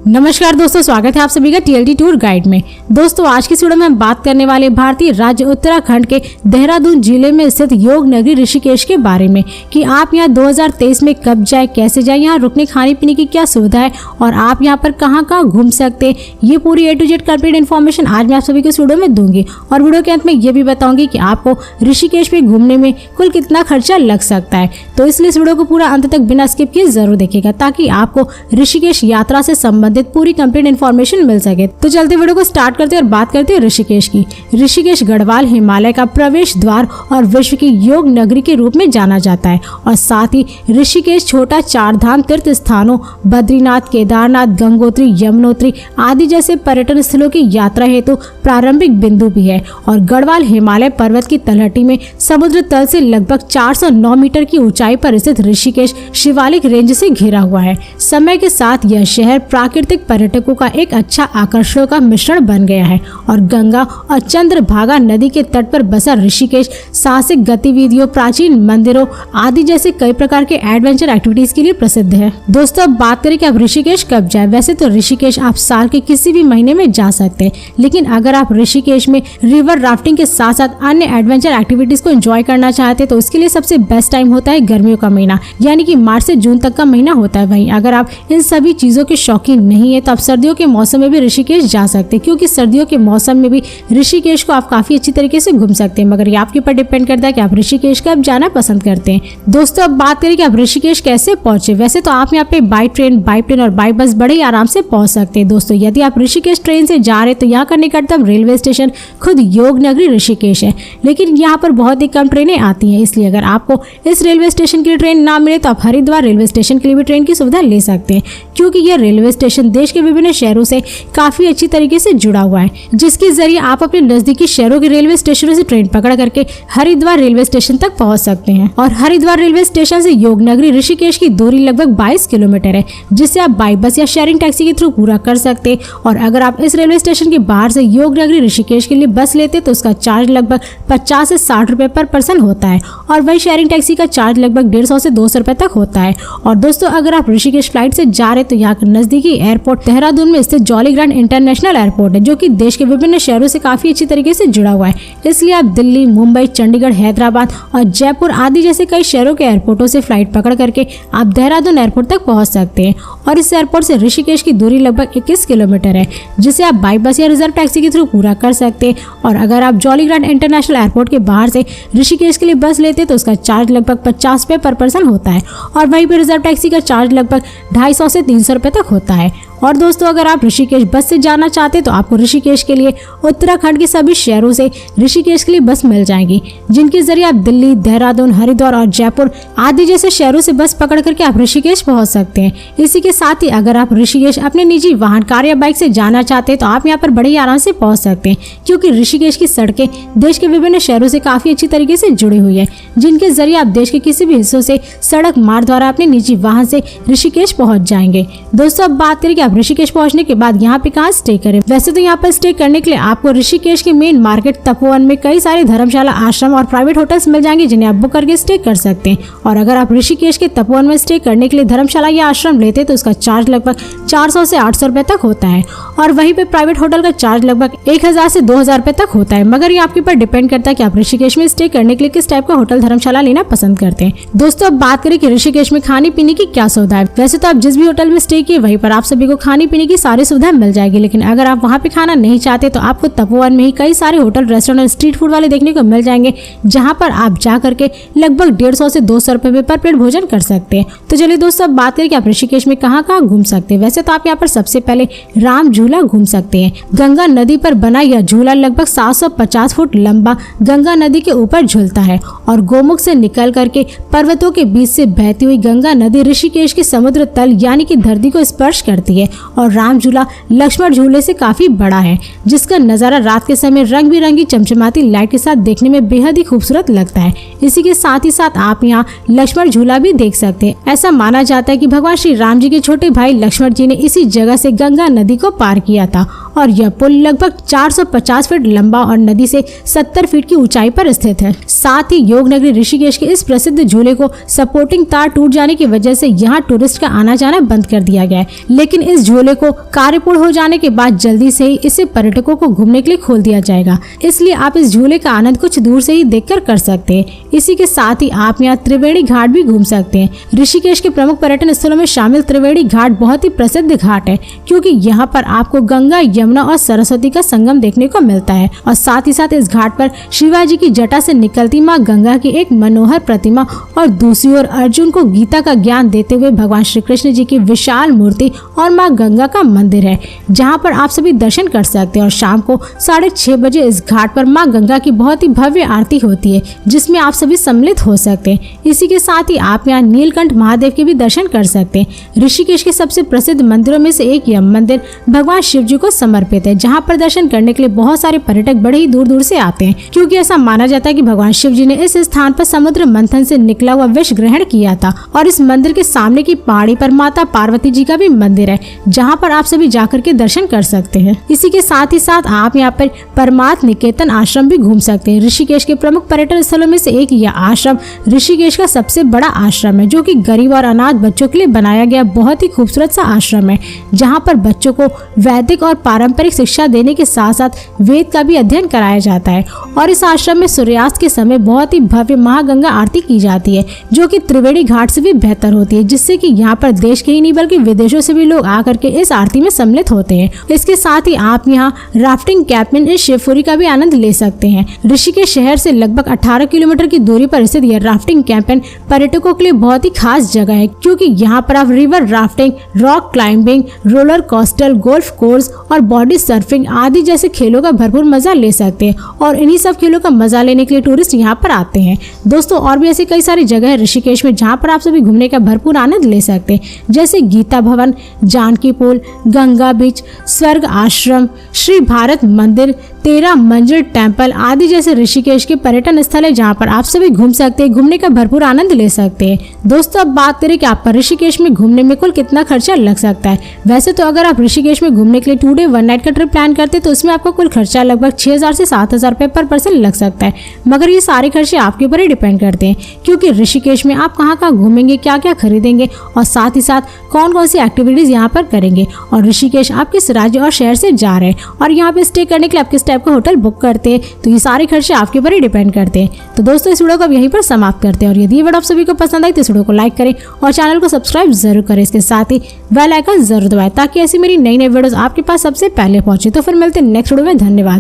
नमस्कार दोस्तों, स्वागत है आप सभी का TLT टूर गाइड में। दोस्तों आज की वीडियो में हम बात करने वाले भारतीय राज्य उत्तराखंड के देहरादून जिले में स्थित योग नगरी ऋषिकेश के बारे में कि आप यहां 2023 में कब जाए, कैसे जाए, यहाँ रुकने खाने पीने की क्या सुविधा है और आप यहाँ पर कहाँ कहाँ घूम सकते हैं। ये पूरी A to Z complete information आज मैं आप सभी को इस वीडियो में दूंगी और वीडियो के अंत में ये भी बताऊंगी कि आपको ऋषिकेश में घूमने में कुल कितना खर्चा लग सकता है। तो इसलिए इस वीडियो को पूरा अंत तक बिना स्किप किए जरूर देखिएगा ताकि आपको ऋषिकेश यात्रा से संबंधित पूरी कंप्लीट इन्फॉर्मेशन मिल सके। तो चलते वीडियो को स्टार्ट करते हैं और बात करते हैं ऋषिकेश की। ऋषिकेश गढ़वाल हिमालय का प्रवेश द्वार और विश्व की योग नगरी के रूप में जाना जाता है और साथ ही ऋषिकेश छोटा चार धाम तीर्थ स्थानों बद्रीनाथ, केदारनाथ, गंगोत्री, यमुनोत्री आदि जैसे पर्यटन स्थलों की यात्रा हेतु प्रारंभिक बिंदु भी है और गढ़वाल हिमालय पर्वत की तलहटी में समुद्र तल से लगभग 409 मीटर की ऊंचाई पर स्थित ऋषिकेश शिवालिक रेंज से घिरा हुआ है। समय के साथ यह शहर प्राकृतिक पर्यटकों का एक अच्छा आकर्षण का मिश्रण बन गया है और गंगा और चंद्रभागा नदी के तट पर बसा ऋषिकेश साहसिक गतिविधियों, प्राचीन मंदिरों आदि जैसे कई प्रकार के एडवेंचर एक्टिविटीज के लिए प्रसिद्ध है। दोस्तों अब बात करें कि आप ऋषिकेश कब जाए। वैसे तो ऋषिकेश आप साल के किसी भी महीने में जा सकते हैं, लेकिन अगर आप ऋषिकेश में रिवर राफ्टिंग के साथ साथ अन्य एडवेंचर एक्टिविटीज को एंजॉय करना चाहते हैं तो उसके लिए सबसे बेस्ट टाइम होता है गर्मियों का महीना, यानी कि मार्च से जून तक का महीना होता है। वहीं अगर आप इन सभी चीजों के शौकीन नहीं है तो आप सर्दियों के मौसम में भी ऋषिकेश जा सकते हैं, क्योंकि सर्दियों के मौसम में भी ऋषिकेश को आप काफी अच्छी तरीके से घूम सकते हैं। मगर ये आपके ऊपर डिपेंड करता है कि आप ऋषिकेश कब जाना पसंद करते हैं। दोस्तों अब बात करें कि आप ऋषिकेश कैसे पहुंचे। वैसे तो आप यहाँ पे बाई ट्रेन, बाई प्लेन और बाई बस बड़े ही आराम से पहुंच सकते हैं। दोस्तों यदि आप ऋषिकेश ट्रेन से जा रहे हैं तो यहाँ का निकटतम रेलवे स्टेशन खुद योग नगरी ऋषिकेश है, लेकिन यहाँ पर बहुत ही कम ट्रेनें आती हैं। इसलिए अगर आपको इस रेलवे स्टेशन के लिए ट्रेन ना मिले तो आप हरिद्वार रेलवे स्टेशन के लिए भी ट्रेन की सुविधा ले सकते हैं, क्योंकि यह रेलवे स्टेशन देश के विभिन्न शहरों से काफी अच्छी तरीके से जुड़ा हुआ है, जिसके जरिए आप अपने नजदीकी शहरों के रेलवे स्टेशनों से ट्रेन पकड़ करके हरिद्वार रेलवे स्टेशन तक पहुंच सकते हैं। और हरिद्वार रेलवे स्टेशन से योग नगरी ऋषिकेश की दूरी लगभग 22 किलोमीटर है, जिसे आप बाई बस या शेयरिंग टैक्सी के थ्रू पूरा कर सकते हैं। और अगर आप इस रेलवे स्टेशन के बाहर से योग नगरी ऋषिकेश के लिए बस लेते तो उसका चार्ज लगभग 50 से 60 रुपए पर पर्सन होता है और वही शेयरिंग टैक्सी का चार्ज लगभग 150 से 200 रुपए तक होता है। और दोस्तों अगर आप ऋषिकेश फ्लाइट से जा रहे तो यहाँ का नजदीकी एयरपोर्ट देहरादून में स्थित जॉली ग्रांट इंटरनेशनल एयरपोर्ट है, जो कि देश के विभिन्न शहरों से काफी अच्छी तरीके से जुड़ा हुआ है। इसलिए आप दिल्ली, मुंबई, चंडीगढ़, हैदराबाद और जयपुर आदि जैसे कई शहरों के एयरपोर्टों से फ्लाइट पकड़ करके आप देहरादून एयरपोर्ट तक पहुंच सकते हैं। और इस एयरपोर्ट से ऋषिकेश की दूरी लगभग 21 किलोमीटर है, जिसे आप बाई बस या रिजर्व टैक्सी के थ्रू पूरा कर सकते हैं। और अगर आप जॉली ग्रांट इंटरनेशनल एयरपोर्ट के बाहर से ऋषिकेश के लिए बस लेते तो उसका चार्ज लगभग 50 रुपए पर पर्सन होता है और वहीं पर रिजर्व टैक्सी का चार्ज लगभग 250 से 300 रुपए तक होता है। और दोस्तों अगर आप ऋषिकेश बस से जाना चाहते तो आपको ऋषिकेश के लिए उत्तराखंड के सभी शहरों से ऋषिकेश के लिए बस मिल जाएंगी, जिनके जरिए आप दिल्ली, देहरादून, हरिद्वार और जयपुर आदि जैसे शहरों से बस पकड़ करके आप ऋषिकेश पहुंच सकते हैं। इसी के साथ ही अगर आप ऋषिकेश अपने निजी वाहन, कार या बाइक से जाना चाहते हैं तो आप यहाँ पर बड़े ही आराम से पहुंच सकते हैं, क्योंकि ऋषिकेश की सड़कें देश के विभिन्न शहरों से काफी अच्छी तरीके से जुड़ी हुई है, जिनके जरिए आप देश के किसी भी हिस्सों से सड़क मार्ग द्वारा अपने निजी वाहन से ऋषिकेश पहुंच जाएंगे। दोस्तों अब बात करें कि ऋषिकेश पहुंचने के बाद यहाँ पे कहाँ स्टे करें। वैसे तो यहाँ पर स्टे करने के लिए आपको ऋषिकेश के मेन मार्केट तपोवन में कई सारे धर्मशाला, आश्रम और प्राइवेट होटल्स मिल जाएंगे, जिन्हें आप बुक करके स्टे कर सकते हैं। और अगर आप ऋषिकेश के तपोवन में स्टे करने के लिए धर्मशाला या आश्रम लेते हैं तो उसका चार्ज लगभग 400 से 800 रुपए तक होता है और वहीं पे प्राइवेट होटल का चार्ज लगभग 1000 से 2000 रुपए तक होता है। मगर ये आपके ऊपर डिपेंड करता है कि आप ऋषिकेश में स्टे करने के लिए किस टाइप का होटल, धर्मशाला लेना पसंद करते हैं। दोस्तों अब बात करें कि ऋषिकेश में खाने पीने की क्या सुविधा है। वैसे तो आप जिस भी होटल में स्टे किए वहीं पर आप सभी को खाने पीने की सारी सुविधा मिल जाएगी, लेकिन अगर आप वहाँ पे खाना नहीं चाहते तो आपको तपोवन में ही कई सारे होटल, रेस्टोरेंट, स्ट्रीट फूड वाले देखने को मिल जाएंगे, जहाँ पर आप जा करके लगभग 150 से 200 रुपए में पर प्लेट भोजन कर सकते हैं। तो चलिए दोस्तों अब बात करें कि आप ऋषिकेश में कहाँ कहाँ घूम सकते हैं। वैसे तो आप यहाँ पर सबसे पहले राम झूला घूम सकते हैं। गंगा नदी पर बना यह झूला लगभग 750 फुट लंबा गंगा नदी के ऊपर झूलता है और गोमुख से निकल करके पर्वतों के बीच से बहती हुई गंगा नदी ऋषिकेश के समुद्र तल यानी कि धरती को स्पर्श करती है। और राम झूला लक्ष्मण झूले से काफी बड़ा है, जिसका नजारा रात के समय रंग बिरंगी चमचमाती लाइट के साथ देखने में बेहद ही खूबसूरत लगता है। इसी के साथ ही साथ आप यहाँ लक्ष्मण झूला भी देख सकते हैं। ऐसा माना जाता है कि भगवान श्री राम जी के छोटे भाई लक्ष्मण जी ने इसी जगह से गंगा नदी को पार किया था और यह पुल लगभग 450 फीट लंबा और नदी से 70 फीट की ऊंचाई पर स्थित है। साथ ही योग नगरी ऋषिकेश के इस प्रसिद्ध झूले को सपोर्टिंग तार टूट जाने की वजह से यहाँ टूरिस्ट का आना जाना बंद कर दिया गया है, लेकिन इस झूले को कार्य पूर्ण हो जाने के बाद जल्दी से ही इसे पर्यटकों को घूमने के लिए खोल दिया जाएगा, इसलिए आप इस झूले का आनंद कुछ दूर से ही देखकर कर सकते हैं। इसी के साथ ही आप यहाँ त्रिवेणी घाट भी घूम सकते हैं। ऋषिकेश के प्रमुख पर्यटन स्थलों में शामिल त्रिवेणी घाट बहुत ही प्रसिद्ध घाट है, क्योंकि यहाँ पर आपको गंगा, यमुना और सरस्वती का संगम देखने को मिलता है और साथ ही साथ इस घाट पर शिवाजी की जटा से निकलती माँ गंगा की एक मनोहर प्रतिमा और दूसरी ओर अर्जुन को गीता का ज्ञान देते हुए भगवान श्री कृष्ण जी की विशाल मूर्ति और माँ गंगा का मंदिर है, जहाँ पर आप सभी दर्शन कर सकते हैं। और शाम को 6:30 बजे इस घाट पर माँ गंगा की बहुत ही भव्य आरती होती है, जिसमें आप सभी सम्मिलित हो सकते हैं। इसी के साथ ही आप यहाँ नीलकंठ महादेव के भी दर्शन कर सकते हैं। ऋषिकेश के सबसे प्रसिद्ध मंदिरों में से एक यह मंदिर भगवान शिव जी को समर्पित है, जहाँ पर दर्शन करने के लिए बहुत सारे पर्यटक बड़े ही दूर दूर से आते हैं, क्योंकि ऐसा माना जाता है कि भगवान शिव जी ने इस स्थान पर समुद्र मंथन से निकला हुआ विष ग्रहण किया था। और इस मंदिर के सामने की पहाड़ी पर माता पार्वती जी का भी मंदिर है, जहाँ पर आप सभी जाकर के दर्शन कर सकते हैं। इसी के साथ ही साथ आप यहाँ पर परमार्थ निकेतन आश्रम भी घूम सकते हैं। ऋषिकेश के प्रमुख पर्यटन स्थलों में से एक यह आश्रम ऋषिकेश का सबसे बड़ा आश्रम है, जो कि गरीब और अनाथ बच्चों के लिए बनाया गया बहुत ही खूबसूरत सा आश्रम है, जहाँ पर बच्चों को वैदिक और पारंपरिक शिक्षा देने के साथ साथ वेद का भी अध्ययन कराया जाता है। और इस आश्रम में सूर्यास्त के समय बहुत ही भव्य महागंगा आरती की जाती है, जो कि त्रिवेणी घाट से भी बेहतर होती है, जिससे कि यहाँ पर देश के ही नहीं बल्कि विदेशों से भी लोग आकर के इस आरती में सम्मिलित होते हैं। इसके साथ ही आप यहाँ राफ्टिंग कैंपेन इन शिवपुरी का भी आनंद ले सकते हैं। ऋषिकेश शहर से लगभग 18 किलोमीटर की दूरी पर स्थित यह राफ्टिंग कैंपेन पर्यटकों के लिए बहुत ही खास जगह है, क्योंकि यहाँ पर आप river rafting, rock climbing, roller coaster, golf course और बॉडी सर्फिंग आदि जैसे खेलों का भरपूर मजा ले सकते हैं। और इन्हीं सब खेलों का मजा लेने के लिए टूरिस्ट यहाँ पर आते हैं। दोस्तों, और भी ऐसी कई सारी जगह है ऋषिकेश में जहाँ पर आप सभी घूमने का भरपूर आनंद ले सकते हैं, जैसे गीता भवन, जानकी पुल, गंगा बीच, स्वर्ग आश्रम, श्री भारत मंदिर, 13 मंजिल टेम्पल आदि जैसे ऋषिकेश के पर्यटन स्थल है, जहाँ पर आप सभी घूम सकते हैं, घूमने का भरपूर आनंद ले सकते हैं। दोस्तों, अब बात करें कि आप ऋषिकेश में घूमने में कुल कितना खर्चा लग सकता है। वैसे तो अगर आप ऋषिकेश में घूमने के लिए 2 डे 1 नाइट का ट्रिप प्लान करते हैं तो उसमें आपको कुल खर्चा लगभग 6000 से 7000 रुपए पर पर्सन लग सकता है, मगर ये सारे खर्चे आपके ऊपर ही डिपेंड करते हैं, क्योंकि ऋषिकेश में आप कहाँ कहाँ घूमेंगे, क्या क्या खरीदेंगे और साथ ही साथ कौन कौन सी एक्टिविटीज यहाँ पर करेंगे, और ऋषिकेश आप किस राज्य और शहर से जा रहे हैं और यहाँ पे स्टे करने के लिए आप किस टाइप का होटल बुक करते हैं, तो ये सारे खर्चे आपके ऊपर ही डिपेंड करते हैं। तो दोस्तों, इस वीडियो को अब यहीं पर समाप्त करते हैं, और यदि ये वीडियो आप सभी को पसंद आई तो इस वीडियो को लाइक करें और चैनल को सब्सक्राइब जरूर करें। इसके साथ ही बेल आइकन जरूर दबाएं ताकि ऐसी मेरी नई नई वीडियोस आपके पास सबसे पहले पहुंचे। तो फिर मिलते हैं नेक्स्ट वीडियो में। धन्यवाद।